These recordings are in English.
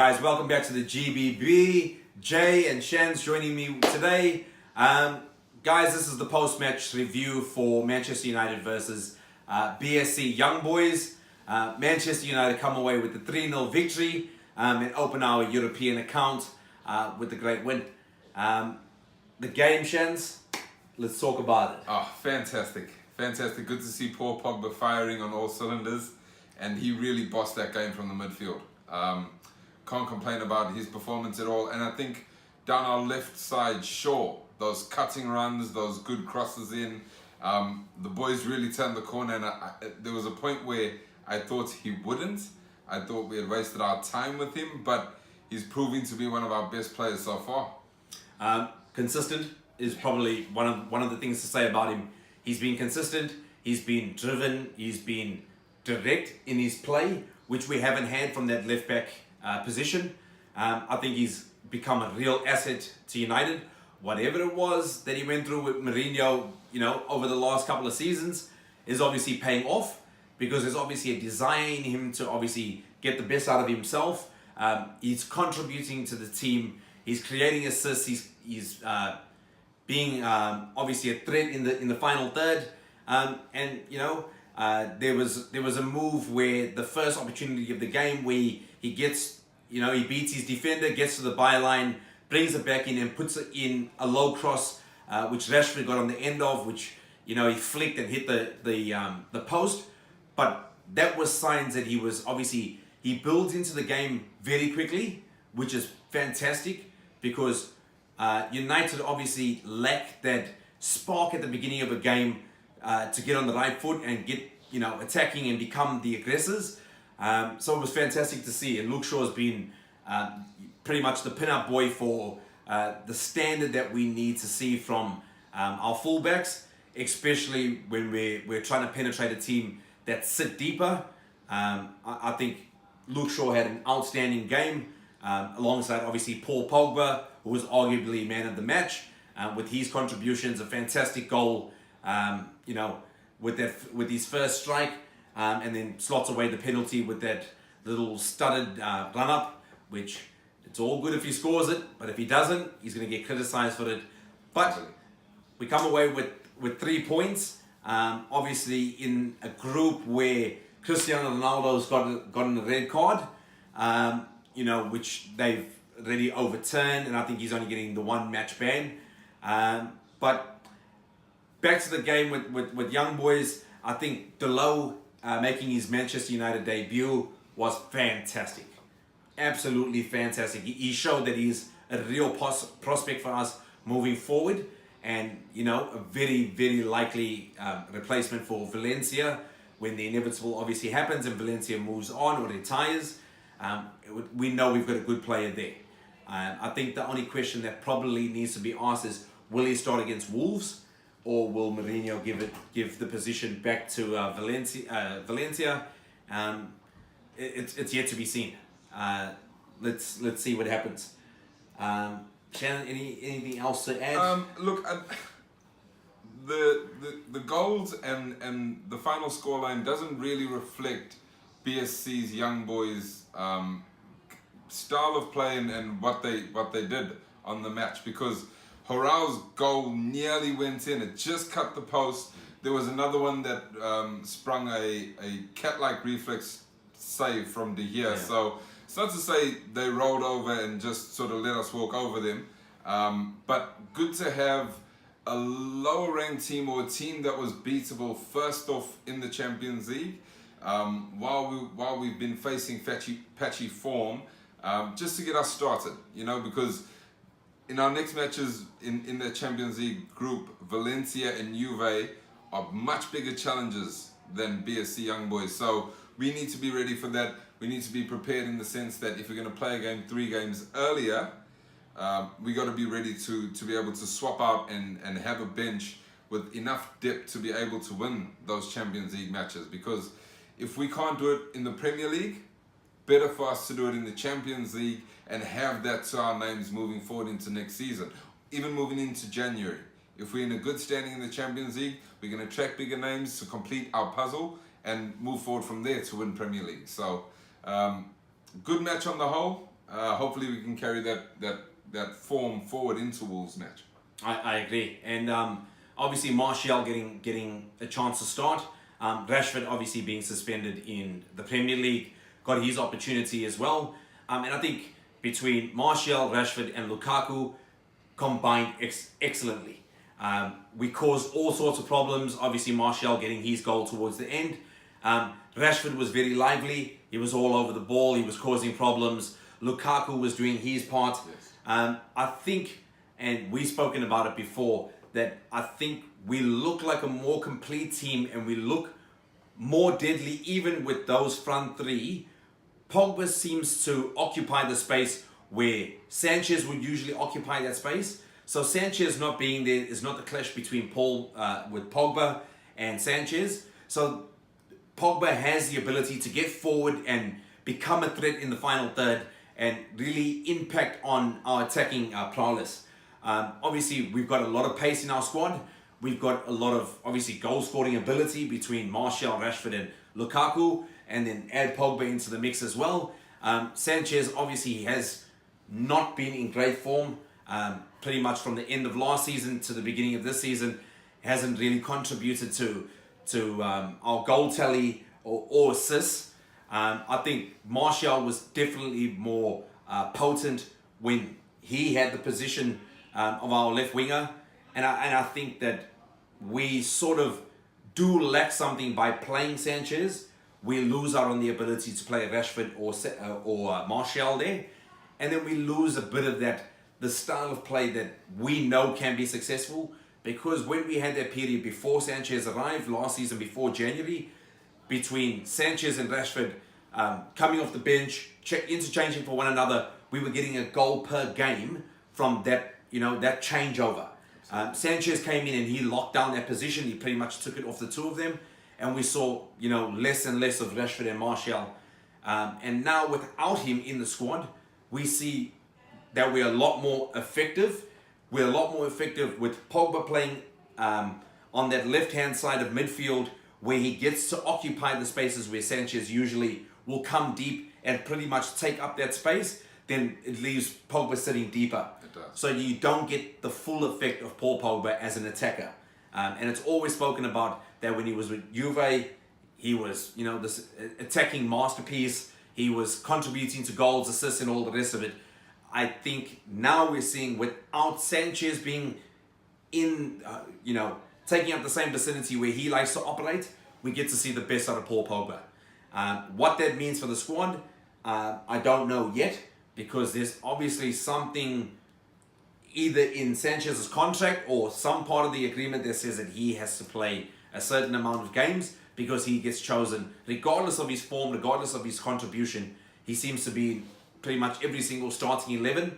guys, welcome back to the G.B.B. Jae and Shan's joining me today. Guys, this is the post-match review for Manchester United versus BSC Young Boys. Manchester United come away with the 3-0 victory and open our European account with the great win. The game, Shans, let's talk about it. Oh, fantastic. Fantastic. Good to see Paul Pogba firing on all cylinders, and he really bossed that game from the midfield. Can't complain about his performance at all. And I think down our left side, Shaw, those cutting runs, those good crosses in, the boys really turned the corner. And there was a point where I thought he wouldn't. I thought we had wasted our time with him, but he's proving to be one of our best players so far. Consistent is probably one of the things to say about him. He's been consistent, he's been driven, he's been direct in his play, which we haven't had from that left back position. I think he's become a real asset to United. Whatever it was that he went through with Mourinho, over the last couple of seasons, is obviously paying off, because there's obviously a desire in him to obviously get the best out of himself. He's contributing to the team. He's creating assists. He's being obviously a threat in the final third. There was a move where the first opportunity of the game where he gets, he beats his defender, gets to the byline, brings it back in and puts it in a low cross, which Rashford got on the end of, which, he flicked and hit the post. But that was signs that he builds into the game very quickly, which is fantastic, because United obviously lack that spark at the beginning of a game to get on the right foot and get, attacking and become the aggressors. So it was fantastic to see. And Luke Shaw has been pretty much the pin-up boy for the standard that we need to see from our fullbacks, especially when we're trying to penetrate a team that sit deeper. I think Luke Shaw had an outstanding game, alongside obviously Paul Pogba, who was arguably man of the match, with his contributions, a fantastic goal, with his first strike, and then slots away the penalty with that little studded run-up, which it's all good if he scores it, but if he doesn't, he's going to get criticised for it. But we come away with 3 points, obviously in a group where Cristiano Ronaldo's gotten a red card, which they've already overturned, and I think he's only getting the 1 match ban. But back to the game with young boys, I think Delo making his Manchester United debut was fantastic. Absolutely fantastic. He showed that he's a real prospect for us moving forward, and a very, very likely replacement for Valencia when the inevitable obviously happens and Valencia moves on or retires. We know we've got a good player there. I think the only question that probably needs to be asked is, will he start against Wolves, or will Mourinho give the position back to Valencia? It's yet to be seen. Let's see what happens. Shannon, anything else to add? Look, the goals and the final scoreline doesn't really reflect BSC's young boys' style of play and what they did on the match, because Horao's goal nearly went in. It just cut the post. There was another one that sprung a cat-like reflex save from De Gea. Yeah. So it's not to say they rolled over and just sort of let us walk over them, but good to have a lower-ranked team, or a team that was beatable first off in the Champions League, while we've been facing patchy form, just to get us started, because in our next matches in the Champions League group, Valencia and Juve are much bigger challenges than BSC Young Boys. So we need to be ready for that. We need to be prepared in the sense that if we're going to play a game 3 games earlier, we got to be ready to be able to swap out and have a bench with enough depth to be able to win those Champions League matches. Because if we can't do it in the Premier League, better for us to do it in the Champions League and have that to our names moving forward into next season, even moving into January. If we're in a good standing in the Champions League, we're going to attract bigger names to complete our puzzle and move forward from there to win Premier League. So, good match on the whole. hopefully we can carry that form forward into Wolves match. I agree, and obviously Martial getting a chance to start. Rashford obviously being suspended in the Premier League got his opportunity as well, and I think between Martial, Rashford, and Lukaku combined excellently. We caused all sorts of problems. Obviously Martial getting his goal towards the end. Rashford was very lively. He was all over the ball. He was causing problems. Lukaku was doing his part. Yes. I think, and we've spoken about it before, that I think we look like a more complete team and we look more deadly even with those front three. Pogba seems to occupy the space where Sanchez would usually occupy that space. So Sanchez not being there is not the clash between with Pogba and Sanchez. So Pogba has the ability to get forward and become a threat in the final third and really impact on our attacking prowess. Obviously, we've got a lot of pace in our squad. We've got a lot of, obviously, goal-scoring ability between Martial, Rashford, and Lukaku, and then add Pogba into the mix as well. Sanchez, obviously, has not been in great form. Pretty much from the end of last season to the beginning of this season, hasn't really contributed to our goal tally or assists. I think Martial was definitely more potent when he had the position of our left winger, and I think that we sort of do lack something by playing Sanchez. We lose out on the ability to play Rashford or Martial there, and then we lose a bit of the style of play that we know can be successful. Because when we had that period before Sanchez arrived last season, before January, between Sanchez and Rashford coming off the bench, interchanging for one another, we were getting a goal per game from that changeover. Sanchez came in and he locked down that position. He pretty much took it off the two of them, and we saw less and less of Rashford and Martial. And now without him in the squad, we see that we're a lot more effective. We're a lot more effective with Pogba playing on that left-hand side of midfield, where he gets to occupy the spaces where Sanchez usually will come deep and pretty much take up that space. Then it leaves Pogba sitting deeper. It does. So you don't get the full effect of Paul Pogba as an attacker. And it's always spoken about that when he was with Juve, he was this attacking masterpiece. He was contributing to goals, assists, and all the rest of it. I think now we're seeing without Sanchez being in, taking up the same vicinity where he likes to operate, we get to see the best out of Paul Pogba. What that means for the squad, I don't know yet, because there's obviously something either in Sanchez's contract or some part of the agreement that says that he has to play a certain amount of games because he gets chosen, regardless of his form, regardless of his contribution. He seems to be pretty much every single starting 11.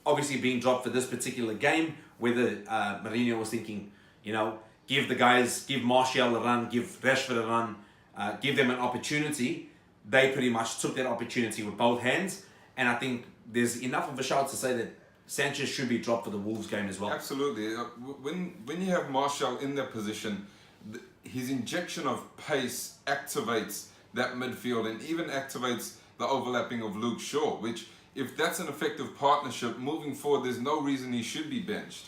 Obviously being dropped for this particular game, whether Mourinho was thinking, give Martial a run, give Rashford a run, give them an opportunity. They pretty much took that opportunity with both hands, and I think there's enough of a shout to say that Sanchez should be dropped for the Wolves game as well. Absolutely. When you have Martial in that position, his injection of pace activates that midfield and even activates the overlapping of Luke Shaw, which, if that's an effective partnership moving forward, there's no reason he should be benched.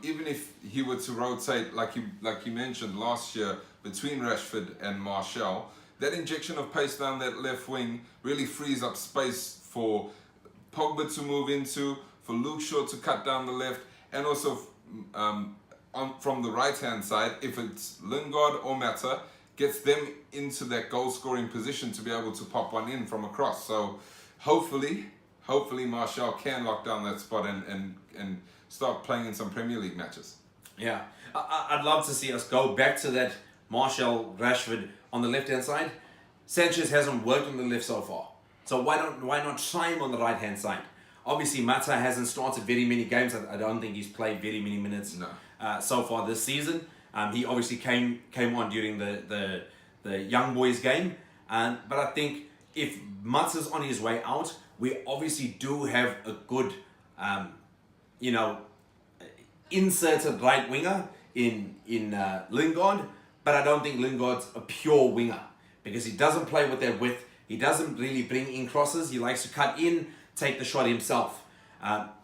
Even if he were to rotate, like you mentioned last year, between Rashford and Martial, that injection of pace down that left wing really frees up space for Pogba to move into, for Luke Shaw to cut down the left, and also from the right-hand side, if it's Lingard or Mata, gets them into that goal-scoring position to be able to pop one in from across. So hopefully Martial can lock down that spot and start playing in some Premier League matches. Yeah, I'd love to see us go back to that Martial, Rashford on the left-hand side. Sanchez hasn't worked on the left so far, so why not try him on the right-hand side? Obviously, Mata hasn't started very many games. I don't think he's played very many minutes so far this season. He obviously came on during the young boys game, but I think if Mata's on his way out, we obviously do have a good, inserted right winger in Lingard, but I don't think Lingard's a pure winger because he doesn't play with that width. He doesn't really bring in crosses. He likes to cut in, take the shot himself,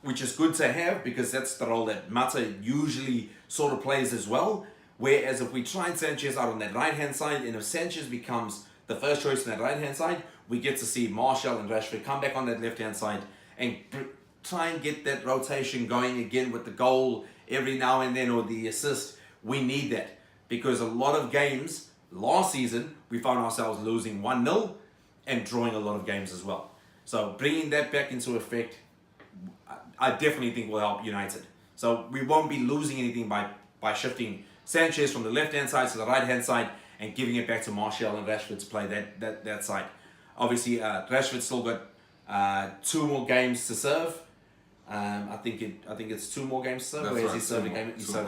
which is good to have because that's the role that Mata usually sort of plays as well. Whereas if we try Sanchez out on that right-hand side, and if Sanchez becomes the first choice on that right-hand side, we get to see Martial and Rashford come back on that left-hand side and try and get that rotation going again with the goal every now and then or the assist. We need that because a lot of games last season, we found ourselves losing 1-0 and drawing a lot of games as well. So bringing that back into effect, I definitely think will help United. So we won't be losing anything by shifting Sanchez from the left-hand side to the right-hand side and giving it back to Martial and Rashford to play that side. Obviously, Rashford's still got 2 more games to serve. I think it's 2 more games to serve. Whereas he served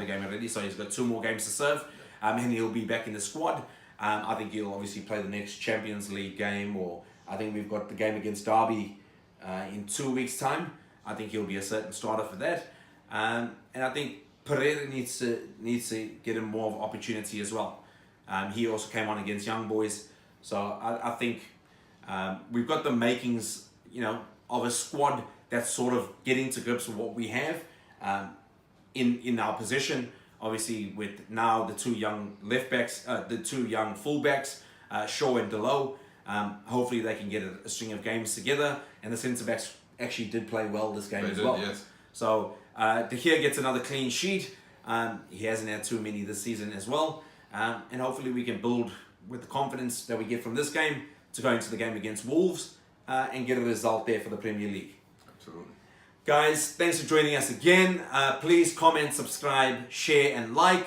a game already, so he's got 2 more games to serve, and he'll be back in the squad. I think he'll obviously play the next Champions League game, or I think we've got the game against Derby in 2 weeks' time. I think he'll be a certain starter for that, and I think Pereira needs to get him more of opportunity as well. He also came on against Young Boys, so I think we've got the makings, of a squad that's sort of getting to grips with what we have in our position. Obviously, with now the 2 young left backs, the 2 young fullbacks, Shaw and Delo. Hopefully, they can get a string of games together, and the centre backs actually did play well this game as well. Yes. So De Gea gets another clean sheet. He hasn't had too many this season as well, and hopefully we can build with the confidence that we get from this game to go into the game against Wolves and get a result there for the Premier League. Absolutely. Guys, thanks for joining us again. Please comment, subscribe, share, and like.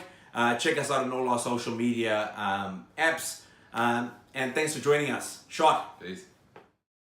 Check us out on all our social media apps. And thanks for joining us. Shot. Peace.